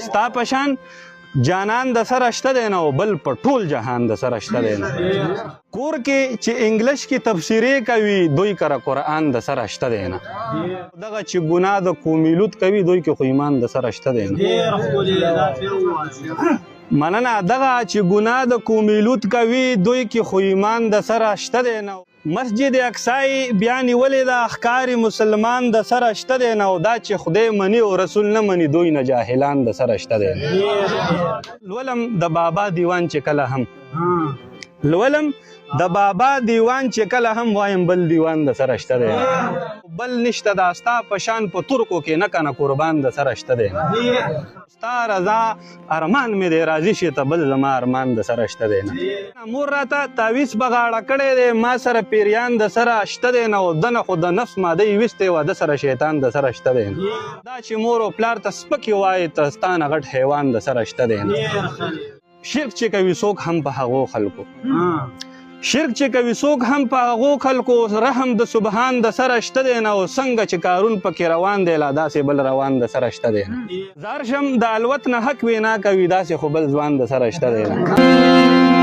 ستا پشان جانان د سره شته دی نه او بل په ټول جهان د سره شته دی نه کور کې چې انګلیش کې تفسیرې کوي دوی کره قرآن د سره شته دی نه دغه چې ګناه د کومیلوت کوي دوی کې خو ایمان د سره شته دی نه مننه دغه چې ګناه د کومیلوت کوي دوی کې خو ایمان د سره شته دی نه مسجد اقصی بیا نیولې د احکار مسلمان د سره شته دی نه او دا چې خدای مني او رسول نه مني دوی نه جاهلان د سره شته دی لولم د بابا دیوان چې کله هم لولم د بابا دیوان چې کله هم وایم بل دیوان د سره شته دی بل نشته دا ستا په شان په ترکو کې نه کنه قربان د سره شته دی ستا رضا ارمان مې دی راضي شي ته بل زما ارمان د سره شته دی نه مور راته تعویض په غاړه کړی دی ما سره پیریان د سره شته دی نه او دنه خو د نفس ماده یې ویستې وه د سره شیطان د سره شته دی دا چې مور او پلار ته سپکې وایي ته ستا نه غټ حیوان د سره شته دی شرک چې کوي څوک هم په هغو خلکو شرک چې کوي څوک هم په هغو خلکو رحم د سبحان د سره شته دی نه او څنګه چې کارون پکې روان دی لا داسې بل روان د سره شته دی نه زار شم د الوت نه حق وینا کوي داسې خو بل ځوان د سره شته دی نه